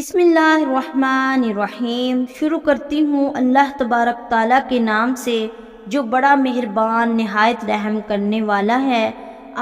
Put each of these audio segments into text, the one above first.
بسم اللہ الرحمن الرحیم۔ شروع کرتی ہوں اللہ تبارک تعالیٰ کے نام سے جو بڑا مہربان نہایت رحم کرنے والا ہے۔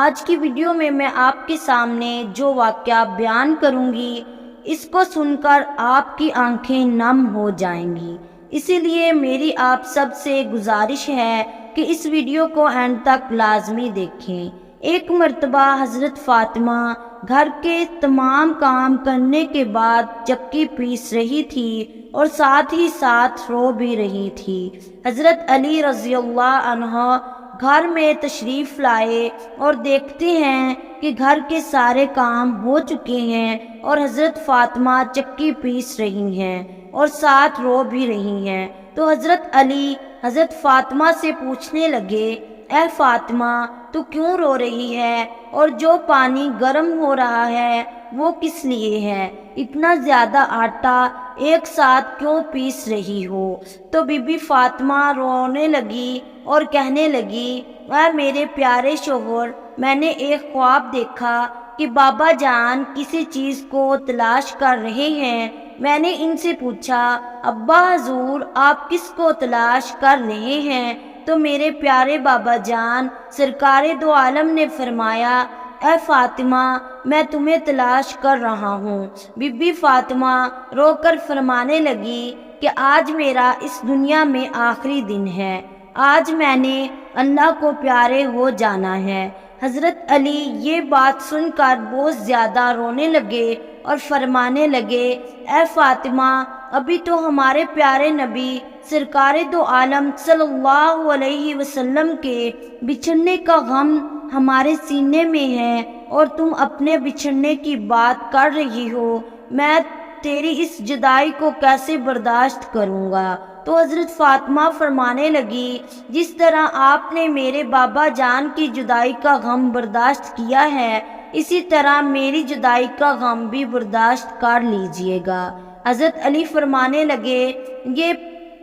آج کی ویڈیو میں آپ کے سامنے جو واقعہ بیان کروں گی اس کو سن کر آپ کی آنکھیں نم ہو جائیں گی، اسی لیے میری آپ سب سے گزارش ہے کہ اس ویڈیو کو اینڈ تک لازمی دیکھیں۔ ایک مرتبہ حضرت فاطمہ گھر کے تمام کام کرنے کے بعد چکی پیس رہی تھی اور ساتھ ہی ساتھ رو بھی رہی تھی۔ حضرت علی رضی اللہ عنہ گھر میں تشریف لائے اور دیکھتے ہیں کہ گھر کے سارے کام ہو چکے ہیں اور حضرت فاطمہ چکی پیس رہی ہیں اور ساتھ رو بھی رہی ہیں۔ تو حضرت علی حضرت فاطمہ سے پوچھنے لگے، اے فاطمہ تو کیوں رو رہی ہے اور جو پانی گرم ہو رہا ہے وہ کس لیے ہے؟ اتنا زیادہ آٹا ایک ساتھ کیوں پیس رہی ہو؟ تو بی بی فاطمہ رونے لگی اور کہنے لگی، اے میرے پیارے شوہر، میں نے ایک خواب دیکھا کہ بابا جان کسی چیز کو تلاش کر رہے ہیں۔ میں نے ان سے پوچھا، ابا حضور آپ کس کو تلاش کر رہے ہیں؟ تو میرے پیارے بابا جان سرکار دو عالم نے فرمایا، اے فاطمہ میں تمہیں تلاش کر رہا ہوں۔ بی بی فاطمہ رو کر فرمانے لگی کہ آج میرا اس دنیا میں آخری دن ہے، آج میں نے اللہ کو پیارے ہو جانا ہے۔ حضرت علی یہ بات سن کر بہت زیادہ رونے لگے اور فرمانے لگے، اے فاطمہ ابھی تو ہمارے پیارے نبی سرکار دو عالم صلی اللہ علیہ وسلم کے بچھڑنے کا غم ہمارے سینے میں ہے اور تم اپنے بچھڑنے کی بات کر رہی ہو، میں تیری اس جدائی کو کیسے برداشت کروں گا؟ تو حضرت فاطمہ فرمانے لگی، جس طرح آپ نے میرے بابا جان کی جدائی کا غم برداشت کیا ہے اسی طرح میری جدائی کا غم بھی برداشت کر لیجئے گا۔ حضرت علی فرمانے لگے، یہ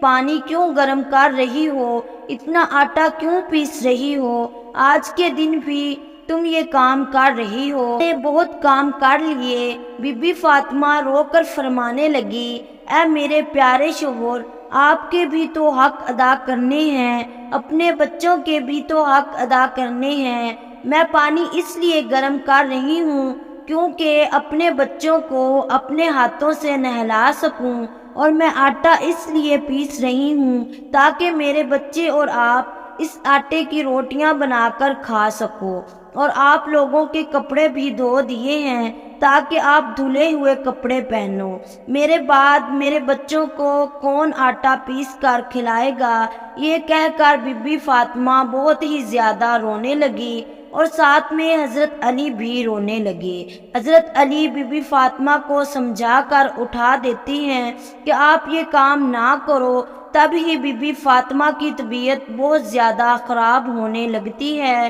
پانی کیوں گرم کر رہی ہو؟ اتنا آٹا کیوں پیس رہی ہو؟ آج کے دن بھی تم یہ کام کر رہی ہو، میں نے بہت کام کر لیے۔ بی بی فاطمہ رو کر فرمانے لگی، اے میرے پیارے شوہر آپ کے بھی تو حق ادا کرنے ہیں، اپنے بچوں کے بھی تو حق ادا کرنے ہیں۔ میں پانی اس لیے گرم کر رہی ہوں کیونکہ اپنے بچوں کو اپنے ہاتھوں سے نہلا سکوں، اور میں آٹا اس لیے پیس رہی ہوں تاکہ میرے بچے اور آپ اس آٹے کی روٹیاں بنا کر کھا سکو، اور آپ لوگوں کے کپڑے بھی دھو دیے ہیں تاکہ آپ دھلے ہوئے کپڑے پہنو۔ میرے بعد میرے بچوں کو کون آٹا پیس کر کھلائے گا؟ یہ کہہ کر بی بی فاطمہ بہت ہی زیادہ رونے لگی اور ساتھ میں حضرت علی بھی رونے لگے۔ حضرت علی بی بی فاطمہ کو سمجھا کر اٹھا دیتی ہیں کہ آپ یہ کام نہ کرو۔ تب ہی بی بی فاطمہ کی طبیعت بہت زیادہ خراب ہونے لگتی ہے،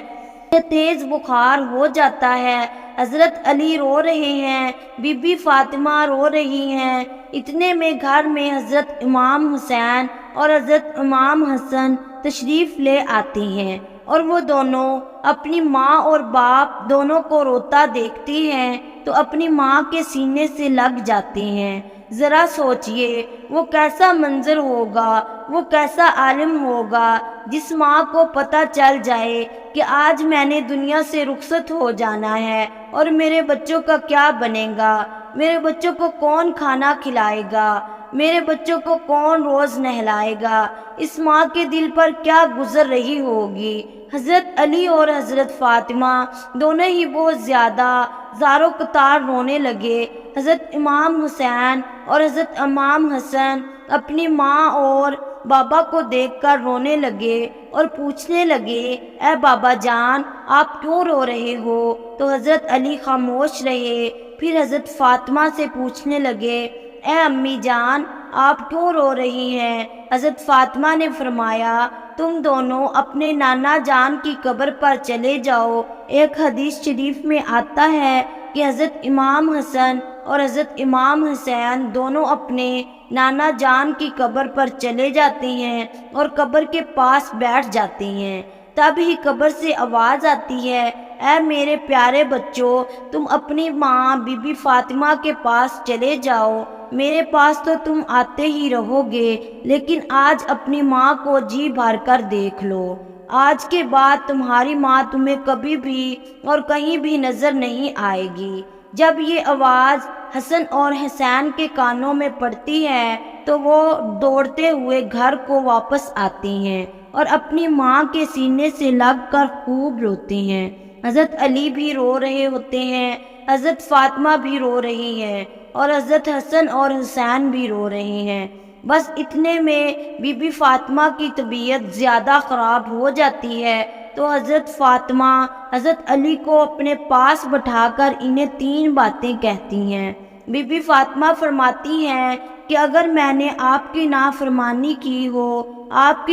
تیز بخار ہو جاتا ہے۔ حضرت علی رو رہے ہیں، بی بی فاطمہ رو رہی ہیں، اتنے میں گھر میں حضرت امام حسین اور حضرت امام حسن تشریف لے آتے ہیں، اور وہ دونوں اپنی ماں اور باپ دونوں کو روتا دیکھتی ہیں تو اپنی ماں کے سینے سے لگ جاتے ہیں۔ ذرا سوچئے وہ کیسا منظر ہوگا، وہ کیسا عالم ہوگا جس ماں کو پتہ چل جائے کہ آج میں نے دنیا سے رخصت ہو جانا ہے اور میرے بچوں کا کیا بنے گا، میرے بچوں کو کون کھانا کھلائے گا، میرے بچوں کو کون روز نہلائے گا، اس ماں کے دل پر کیا گزر رہی ہوگی۔ حضرت علی اور حضرت فاطمہ دونوں ہی بہت زیادہ زارو قطار رونے لگے۔ حضرت امام حسین اور حضرت امام حسن اپنی ماں اور بابا کو دیکھ کر رونے لگے اور پوچھنے لگے، اے بابا جان آپ کیوں رو رہے ہو؟ تو حضرت علی خاموش رہے۔ پھر حضرت فاطمہ سے پوچھنے لگے، اے امی جان آپ کیوں رو رہی ہیں؟ حضرت فاطمہ نے فرمایا، تم دونوں اپنے نانا جان کی قبر پر چلے جاؤ۔ ایک حدیث شریف میں آتا ہے کہ حضرت امام حسن اور حضرت امام حسین دونوں اپنے نانا جان کی قبر پر چلے جاتے ہیں اور قبر کے پاس بیٹھ جاتے ہیں۔ تب ہی قبر سے آواز آتی ہے، اے میرے پیارے بچوں تم اپنی ماں بی بی فاطمہ کے پاس چلے جاؤ، میرے پاس تو تم آتے ہی رہو گے، لیکن آج اپنی ماں کو جی بھر کر دیکھ لو۔ آج کے بعد تمہاری ماں تمہیں کبھی بھی اور کہیں بھی نظر نہیں آئے گی۔ جب یہ آواز حسن اور حسین کے کانوں میں پڑتی ہے تو وہ دوڑتے ہوئے گھر کو واپس آتے ہیں اور اپنی ماں کے سینے سے لگ کر خوب روتے ہیں۔ حضرت علی بھی رو رہے ہوتے ہیں، حضرت فاطمہ بھی رو رہی ہیں اور حضرت حسن اور حسین بھی رو رہے ہیں۔ بس اتنے میں بی بی فاطمہ کی طبیعت زیادہ خراب ہو جاتی ہے تو حضرت فاطمہ حضرت علی کو اپنے پاس بٹھا کر انہیں 3 باتیں کہتی ہیں۔ بی بی فاطمہ فرماتی ہیں کہ اگر میں نے آپ کی نافرمانی کی ہو، آپ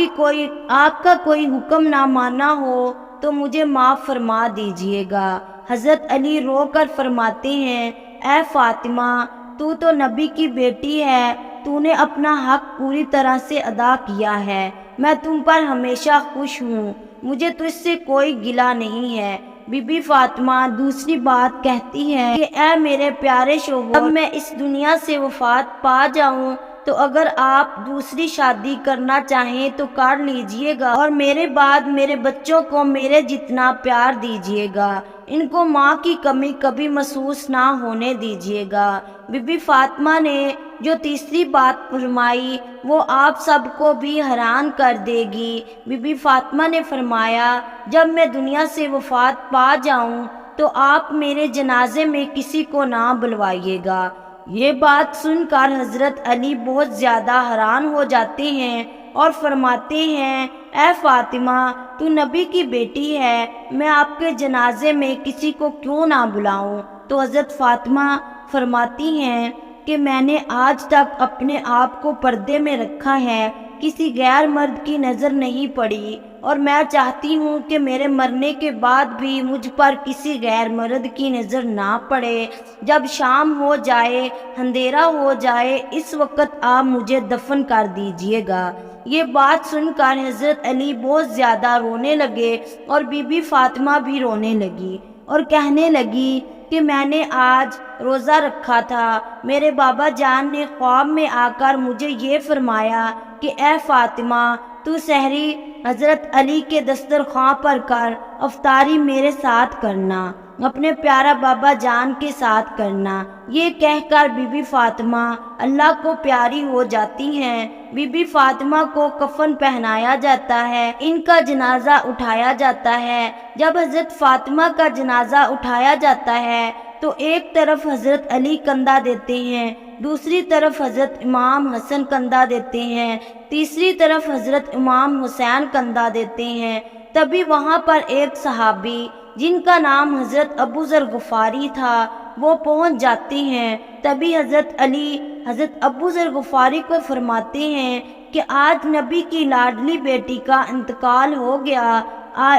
کا کوئی حکم نہ مانا ہو تو مجھے معاف فرما دیجئے گا۔ حضرت علی رو کر فرماتے ہیں، اے فاطمہ، تو نبی کی بیٹی ہے، تو نے اپنا حق پوری طرح سے ادا کیا ہے، میں تم پر ہمیشہ خوش ہوں، مجھے تجھ سے کوئی گلہ نہیں ہے۔ بی بی فاطمہ دوسری بات کہتی ہے کہ اے میرے پیارے شوہر، اب میں اس دنیا سے وفات پا جاؤں تو اگر آپ دوسری شادی کرنا چاہیں تو کر لیجئے گا، اور میرے بعد میرے بچوں کو میرے جتنا پیار دیجئے گا، ان کو ماں کی کمی کبھی محسوس نہ ہونے دیجئے گا۔ بی بی فاطمہ نے جو تیسری بات فرمائی وہ آپ سب کو بھی حیران کر دے گی۔ بی بی فاطمہ نے فرمایا، جب میں دنیا سے وفات پا جاؤں تو آپ میرے جنازے میں کسی کو نہ بلوائیے گا۔ یہ بات سن کر حضرت علی بہت زیادہ حیران ہو جاتے ہیں اور فرماتے ہیں، اے فاطمہ، تو نبی کی بیٹی ہے، میں آپ کے جنازے میں کسی کو کیوں نہ بلاؤں؟ تو حضرت فاطمہ فرماتی ہیں کہ میں نے آج تک اپنے آپ کو پردے میں رکھا ہے، کسی غیر مرد کی نظر نہیں پڑی، اور میں چاہتی ہوں کہ میرے مرنے کے بعد بھی مجھ پر کسی غیر مرد کی نظر نہ پڑے۔ جب شام ہو جائے، اندھیرا ہو جائے، اس وقت آپ مجھے دفن کر دیجئے گا۔ یہ بات سن کر حضرت علی بہت زیادہ رونے لگے اور بی بی فاطمہ بھی رونے لگی اور کہنے لگی کہ میں نے آج روزہ رکھا تھا، میرے بابا جان نے خواب میں آ کر مجھے یہ فرمایا کہ اے فاطمہ، تو سحری حضرت علی کے دسترخوان پر کر، افطاری میرے ساتھ کرنا، اپنے پیارا بابا جان کے ساتھ کرنا۔ یہ کہہ کر بی بی فاطمہ اللہ کو پیاری ہو جاتی ہیں۔ بی بی فاطمہ کو کفن پہنایا جاتا ہے، ان کا جنازہ اٹھایا جاتا ہے۔ جب حضرت فاطمہ کا جنازہ اٹھایا جاتا ہے تو ایک طرف حضرت علی کندھا دیتے ہیں، دوسری طرف حضرت امام حسن کندھا دیتے ہیں، تیسری طرف حضرت امام حسین کندھا دیتے ہیں۔ تبھی وہاں پر ایک صحابی جن کا نام حضرت ابو ذر غفاری تھا وہ پہنچ جاتے ہیں۔ تبھی حضرت علی حضرت ابو ذر غفاری کو فرماتے ہیں کہ آج نبی کی لاڈلی بیٹی کا انتقال ہو گیا،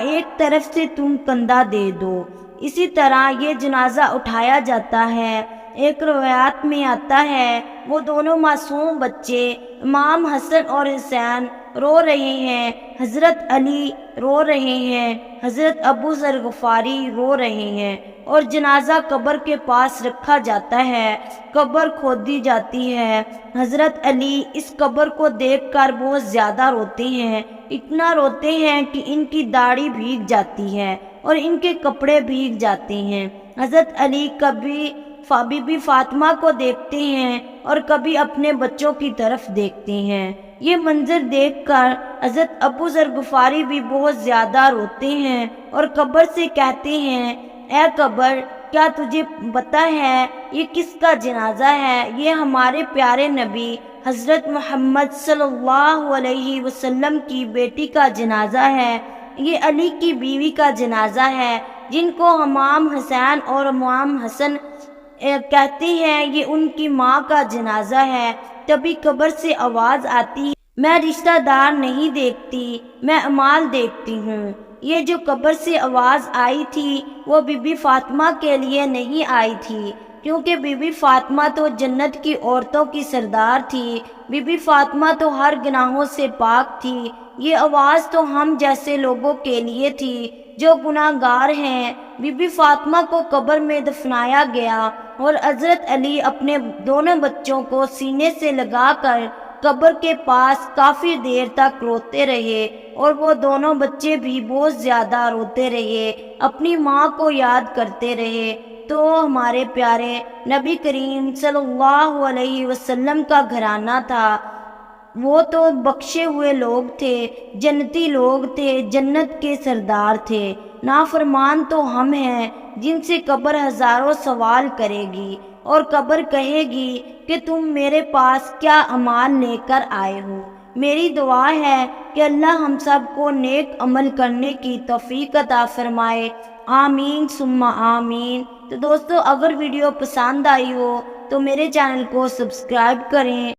ایک طرف سے تم کندھا دے دو۔ اسی طرح یہ جنازہ اٹھایا جاتا ہے۔ ایک روایات میں آتا ہے وہ دونوں معصوم بچے امام حسن اور حسین رو رہے ہیں، حضرت علی رو رہے ہیں، حضرت ابو ذر غفاری رو رہے ہیں، اور جنازہ قبر کے پاس رکھا جاتا ہے، قبر کھودی جاتی ہے۔ حضرت علی اس قبر کو دیکھ کر بہت زیادہ روتے ہیں، اتنا روتے ہیں کہ ان کی داڑھی بھیگ جاتی ہے اور ان کے کپڑے بھیگ جاتے ہیں۔ حضرت علی کبھی بی بی فاطمہ کو دیکھتے ہیں اور کبھی اپنے بچوں کی طرف دیکھتے ہیں۔ یہ منظر دیکھ کر حضرت ابو ذر غفاری بھی بہت زیادہ روتے ہیں اور قبر سے کہتے ہیں، اے قبر، کیا تجھے پتہ ہے یہ کس کا جنازہ ہے؟ یہ ہمارے پیارے نبی حضرت محمد صلی اللہ علیہ وسلم کی بیٹی کا جنازہ ہے، یہ علی کی بیوی کا جنازہ ہے، جن کو امام حسین اور امام حسن کہتے ہیں، یہ ان کی ماں کا جنازہ ہے۔ تبھی قبر سے آواز آتی ہے، میں رشتہ دار نہیں دیکھتی، میں اعمال دیکھتی ہوں۔ یہ جو قبر سے آواز آئی تھی وہ بی بی فاطمہ کے لیے نہیں آئی تھی، کیونکہ بی بی فاطمہ تو جنت کی عورتوں کی سردار تھی، بی بی فاطمہ تو ہر گناہوں سے پاک تھی۔ یہ آواز تو ہم جیسے لوگوں کے لیے تھی جو گناہ گار ہیں، بی بی فاطمہ کو قبر میں دفنایا گیا اور حضرت علی اپنے دونوں بچوں کو سینے سے لگا کر قبر کے پاس کافی دیر تک روتے رہے، اور وہ دونوں بچے بھی بہت زیادہ روتے رہے، اپنی ماں کو یاد کرتے رہے۔ تو ہمارے پیارے نبی کریم صلی اللہ علیہ وسلم کا گھرانہ تھا، وہ تو بخشے ہوئے لوگ تھے، جنتی لوگ تھے، جنت کے سردار تھے۔ نافرمان تو ہم ہیں جن سے قبر ہزاروں سوال کرے گی، اور قبر کہے گی کہ تم میرے پاس کیا اعمال لے کر آئے ہو۔ میری دعا ہے کہ اللہ ہم سب کو نیک عمل کرنے کی توفیق عطا فرمائے، آمین ثم آمین۔ تو دوستو، اگر ویڈیو پسند آئی ہو تو میرے چینل کو سبسکرائب کریں